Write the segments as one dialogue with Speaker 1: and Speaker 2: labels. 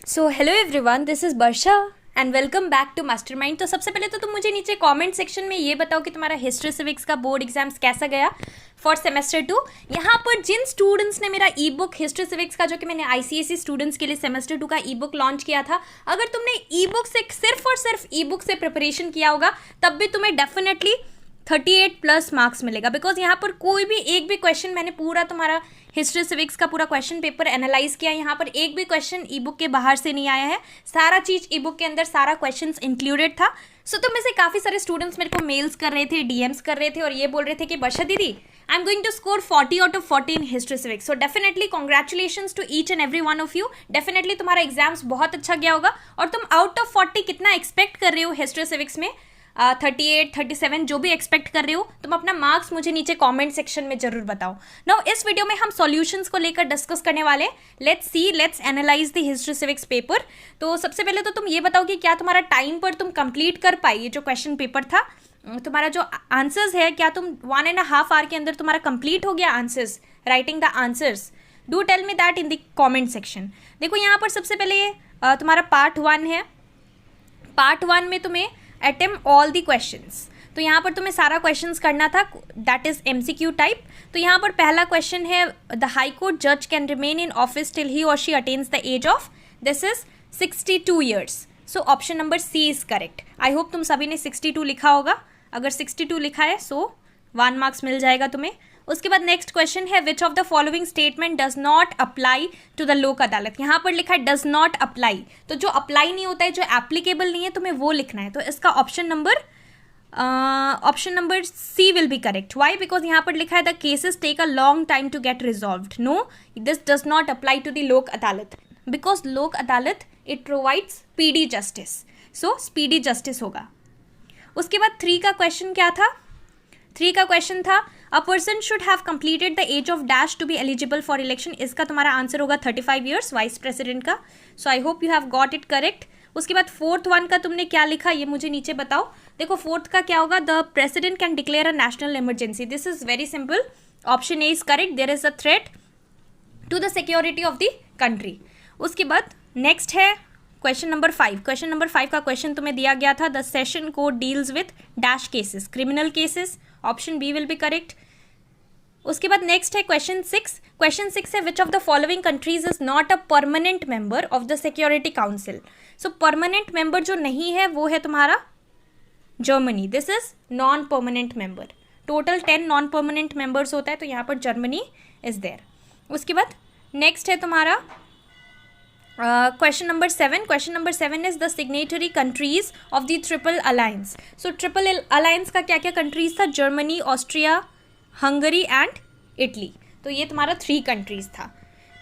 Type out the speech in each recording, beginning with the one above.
Speaker 1: So hello everyone, this is Varsha and welcome back to Mastermind. तो सबसे पहले तो तुम मुझे नीचे कमेंट सेक्शन में ये बताओ कि तुम्हारा हिस्ट्री सिविक्स का बोर्ड एग्जाम्स कैसा गया फॉर सेमेस्टर 2। यहाँ पर जिन स्टूडेंट्स ने मेरा ई बुक हिस्ट्री सिविक्स का, जो कि मैंने आईसीएसई स्टूडेंट्स के लिए सेमेस्टर 2 का ई बुक लॉन्च किया था, अगर तुमने ई बुक से सिर्फ और सिर्फ ई बुक से प्रिपरेशन किया होगा तब भी तुम्हें डेफिनेटली 38 प्लस मार्क्स मिलेगा। बिकॉज यहाँ पर कोई भी एक भी क्वेश्चन, मैंने पूरा तुम्हारा हिस्ट्री सिविक्स का पूरा क्वेश्चन पेपर एनालाइज किया, यहाँ पर एक भी क्वेश्चन ई बुक के बाहर से नहीं आया है। सारा चीज़ ई बुक के अंदर, सारा क्वेश्चंस इंक्लूडेड था। सो तुम में से काफ़ी सारे स्टूडेंट्स मेरे को मेल्स कर रहे थे, डीएम्स कर रहे थे और ये बोल रहे थे कि Varsha didi, I am going to score 40 out of 40 in history civics. So definitely congratulations to each and every one of you. Definitely तुम्हारा एग्जाम्स बहुत अच्छा गया होगा। और तुम आउट ऑफ 40 कितना एक्सपेक्ट कर रहे हो हिस्ट्री सिविक्स में, 38, 37 जो भी एक्सपेक्ट कर रहे हो, तुम अपना मार्क्स मुझे नीचे कमेंट सेक्शन में जरूर बताओ। नाउ इस वीडियो में हम सॉल्यूशंस को लेकर डिस्कस करने वाले हैं। Let's analyse the history civics paper. तो सबसे पहले तो तुम ये बताओ कि क्या तुम्हारा टाइम पर तुम कंप्लीट कर पाई ये जो क्वेश्चन पेपर था, तुम्हारा जो आंसर्स है, क्या तुम 1.5 आवर के अंदर तुम्हारा कंप्लीट हो गया answers, writing the answers? Do tell me that in the comment section. देखो यहाँ पर सबसे पहले तुम्हारा पार्ट 1 है। पार्ट 1 में तुम्हें अटेम्प्ट ऑल द क्वेश्चंस, तो यहाँ पर तुम्हें सारा क्वेश्चंस करना था, दैट इज एमसीक्यू टाइप। तो यहाँ पर पहला क्वेश्चन है, द हाई कोर्ट जज can remain in office till he or she attains the age of, this is 62 years. So option number C is correct. I hope तुम सभी ने 62 लिखा होगा। अगर 62 लिखा है सो 1 मार्क्स मिल जाएगा तुम्हें। उसके बाद नेक्स्ट क्वेश्चन है, which of the following statement does not apply to the Lok Adalat. यहाँ पर लिखा है डज नॉट अप्लाई, तो जो अप्लाई नहीं होता है, जो एप्लीकेबल नहीं है, तुम्हें वो लिखना है। तो इसका option number C will be correct. Why? Because यहाँ पर लिखा है the cases take a long time to get resolved. No, this does not apply to the Lok Adalat, because Lok Adalat it provides speedy justice. So speedy justice होगा। उसके बाद 3 का question क्या था? 3 का क्वेश्चन था, a person should have completed the age of dash to be eligible for election. इसका तुम्हारा आंसर होगा 35 ईयर्स, वाइस प्रेसिडेंट का। So I hope you have got it correct. उसके बाद 4th 1 का तुमने क्या लिखा ये मुझे नीचे बताओ। देखो 4th का क्या होगा, the president can declare a national emergency. This is very simple, option A is correct. There is a threat to the security of the country. उसके बाद नेक्स्ट है क्वेश्चन नंबर 5। क्वेश्चन नंबर 5 का question तुम्हें दिया गया था, the session court deals with dash cases, criminal cases. Option B will be correct. उसके बाद नेक्स्ट है क्वेश्चन 6। क्वेश्चन 6 है, which of the following countries is not a permanent member of the security council. So permanent member जो नहीं है वो है तुम्हारा Germany. This is non permanent member. Total 10 non permanent members होता है, तो यहाँ पर जर्मनी इज देयर। उसके बाद नेक्स्ट है तुम्हारा question number 7. Question number 7 is the signatory countries of the triple alliance. So triple alliance का क्या क्या कंट्रीज था? Germany, Austria, Hungary and Italy. तो ये तुम्हारा 3 कंट्रीज था।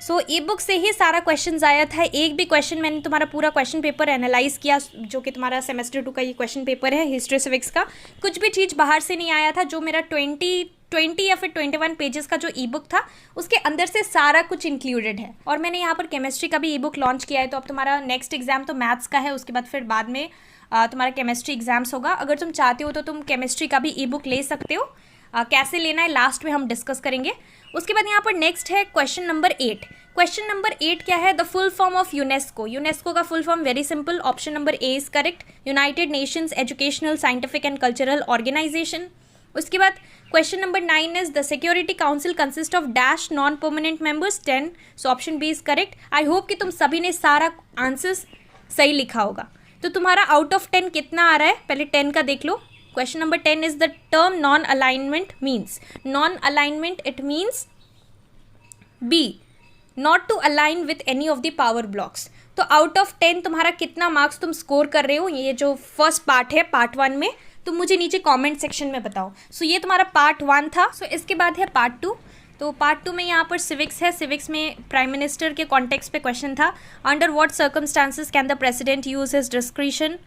Speaker 1: सो ई बुक से ही सारा क्वेश्चन आया था। एक भी क्वेश्चन, मैंने तुम्हारा पूरा क्वेश्चन पेपर एनालाइज किया, जो कि तुम्हारा सेमेस्टर 2 का ये क्वेश्चन पेपर है हिस्ट्री सिविक्स का। कुछ भी चीज़ बाहर से नहीं आया था। जो मेरा 20 या फिर 21 पेजेस का जो ई बुक था, उसके अंदर से सारा कुछ इंक्लूडेड है। और मैंने यहाँ पर केमिस्ट्री का भी ई बुक लॉन्च किया है। तो अब तुम्हारा नेक्स्ट एग्जाम तो मैथ्स का है, उसके बाद फिर बाद में तुम्हारा केमिस्ट्री एग्जाम्स होगा। अगर तुम चाहते हो तो तुम केमिस्ट्री का भी ई बुक ले सकते हो। कैसे लेना है लास्ट में हम डिस्कस करेंगे। उसके बाद यहाँ पर नेक्स्ट है क्वेश्चन नंबर 8। क्वेश्चन नंबर 8 क्या है? The full form of UNESCO. UNESCO का full form very simple, option number A is correct, United Nations Educational, Scientific and Cultural Organisation. उसके बाद question number 9 is the security council consist of dash non permanent members 10। So option B is correct. I hope कि तुम सभी ने सारा answers सही लिखा होगा। तो तुम्हारा आउट ऑफ 10 कितना आ रहा है, पहले 10 का देख लो। Question number 10 is the term non-alignment means. Non-alignment it means B, not to align with any of the power blocks. तो out of 10 तुम्हारा कितना मार्क्स तुम स्कोर कर रहे हो, ये जो फर्स्ट पार्ट है पार्ट 1 में, तुम मुझे नीचे कमेंट सेक्शन में बताओ। सो ये तुम्हारा पार्ट 1 था। सो इसके बाद है पार्ट 2। तो पार्ट 2 में यहाँ पर सिविक्स है। सिविक्स में प्राइम मिनिस्टर के कॉन्टेक्स्ट पे क्वेश्चन था, under what circumstances can the president use his discretion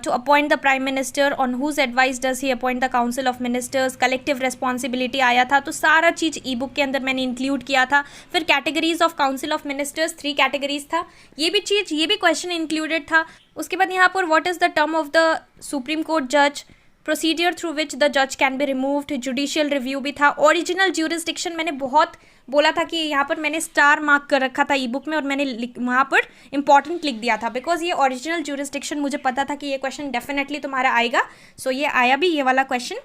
Speaker 1: to appoint the prime minister, on whose advice does he appoint the council of ministers, collective responsibility आया था। तो सारा चीज़ ई book के अंदर मैंने इंक्लूड किया था। फिर categories of council of ministers 3 categories था, ये भी क्वेश्चन इंक्लूडेड था। उसके बाद यहाँ पर what is the term of the supreme court जज, प्रोसीजर थ्रू विच द जज can be removed, judicial review भी था। ओरिजिनल ज्यूरिसडिक्शन मैंने बहुत बोला था कि यहाँ पर मैंने स्टार मार्क कर रखा था ई बुक में और मैंने वहाँ पर इंपॉर्टेंट लिख दिया था, बिकॉज ये ओरिजिनल ज्यूरिसडिक्शन मुझे पता था कि ये क्वेश्चन डेफिनेटली तुम्हारा आएगा। सो ये आया भी ये वाला क्वेश्चन।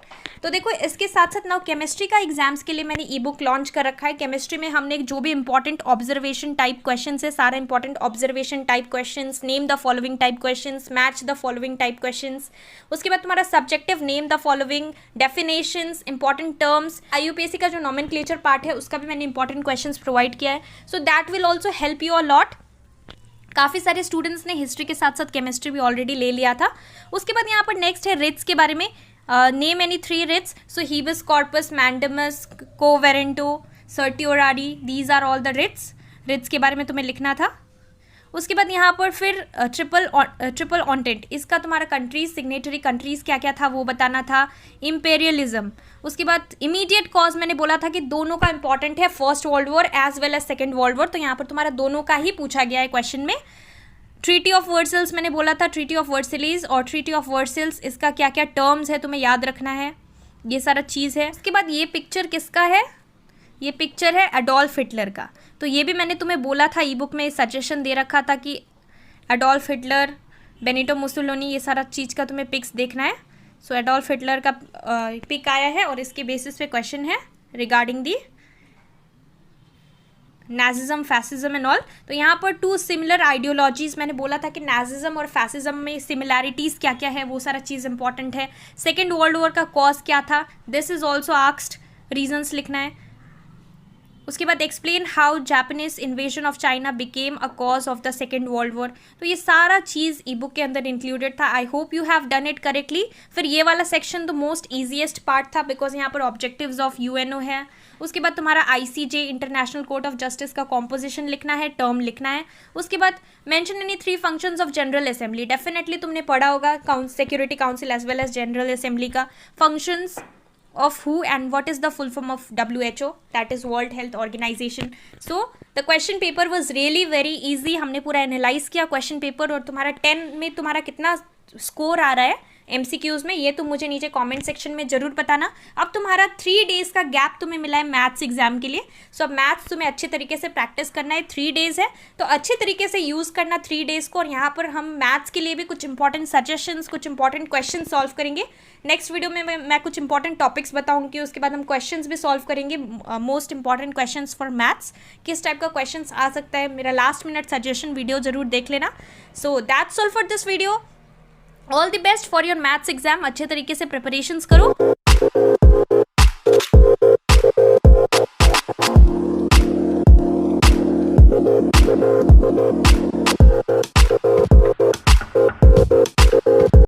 Speaker 1: तो देखो इसके साथ साथ नाउ केमिस्ट्री का एग्जाम्स के लिए मैंने ई बुक लॉन्च कर रखा है। केमिस्ट्री में हमने जो भी इंपॉर्टेंट ऑब्जर्वेशन टाइप क्वेश्चन है, सारा important observation type question, name the following type question, match the following type question, उसके बाद तुम्हारा subjective name the following, definitions, important terms, IUPAC का जो नॉमेनक्लेचर पार्ट है उसका भी मैंने इंपॉर्टेंट क्वेश्चंस प्रोवाइड किया है। So that will also help you a lot. काफ़ी सारे स्टूडेंट्स ने हिस्ट्री के साथ साथ केमिस्ट्री भी ऑलरेडी ले लिया था। उसके बाद यहाँ पर नेक्स्ट है रिट्स के बारे में। Name any 3 writs. So habeas corpus, mandamus, quo warranto, certiorari, these are all the writs. Writs के बारे में तुम्हें लिखना था। उसके बाद यहाँ पर फिर ट्रिपल ऑन्टेंट, इसका तुम्हारा कंट्रीज, सिग्नेटरी कंट्रीज क्या क्या था वो बताना था। इम्पेरियलिज्म, उसके बाद इमीडिएट कॉज मैंने बोला था कि दोनों का इंपॉर्टेंट है, first world war as well as second world war, तो यहाँ पर तुम्हारा दोनों का ही पूछा गया है क्वेश्चन में। ट्रीटी ऑफ वर्सेल्स मैंने बोला था, ट्रीटी ऑफ वर्सेलीज और ट्रीटी ऑफ वर्सेल्स, इसका क्या क्या टर्म्स है तुम्हें याद रखना है, ये सारा चीज़ है। उसके बाद ये पिक्चर किसका है, ये पिक्चर है एडोल्फ हिटलर का। तो ये भी मैंने तुम्हें बोला था, ई बुक में सजेशन दे रखा था कि एडोल्फ हिटलर, बेनिटो मुसोलिनी, ये सारा चीज़ का तुम्हें पिक्स देखना है। सो एडोल्फ हिटलर का पिक आया है और इसके बेसिस पे क्वेश्चन है regarding the Nazism, fascism and all. तो यहाँ पर 2 सिमिलर आइडियोलॉजीज़ मैंने बोला था कि नाजिज्म और फैसिज्म में सिमिलैरिटीज़ क्या क्या है, वो सारा चीज़ इंपॉर्टेंट है। सेकेंड वर्ल्ड वॉर का कॉज क्या था, this is also asked, reasons लिखना है। उसके बाद explain how Japanese invasion of China became a cause of the second world war. तो ये सारा चीज़ ई बुक के अंदर इंक्लूडेड था। आई hope you have done it correctly. फिर ये वाला section the most easiest part था, बिकॉज यहाँ पर ऑब्जेक्टिव्स ऑफ UNO है। उसके बाद तुम्हारा ICJ, international court of justice का कॉम्पोजिशन लिखना है, टर्म लिखना है। उसके बाद mention any 3 functions of general assembly, definitely तुमने पढ़ा होगा, security council as well as general assembly का functions of who and what is the full form of WHO, that is World Health Organization. So the question paper was really very easy. हमने पूरा analyse किया question paper और तुम्हारा 10 में तुम्हारा कितना score आ रहा है MCQs में, ये तुम मुझे नीचे कमेंट सेक्शन में जरूर बताना। अब तुम्हारा 3 डेज का गैप तुम्हें मिला है मैथ्स एग्जाम के लिए। सो अब मैथ्स तुम्हें अच्छे तरीके से प्रैक्टिस करना है, 3 डेज है तो अच्छे तरीके से यूज़ करना 3 डेज को। और यहाँ पर हम मैथ्स के लिए भी कुछ इंपॉर्टेंट सजेशंस, कुछ इंपॉर्टेंट क्वेश्चन सॉल्व करेंगे। नेक्स्ट वीडियो में मैं कुछ इंपॉर्टेंट टॉपिक्स बताऊंगी, उसके बाद हम क्वेश्चंस भी सॉल्व करेंगे, most important questions for maths, किस टाइप का क्वेश्चंस आ सकता है। मेरा लास्ट मिनट सजेशन वीडियो जरूर देख लेना। So that's all for this video. All the best for your maths exam. अच्छे तरीके से प्रिपरेशंस करो।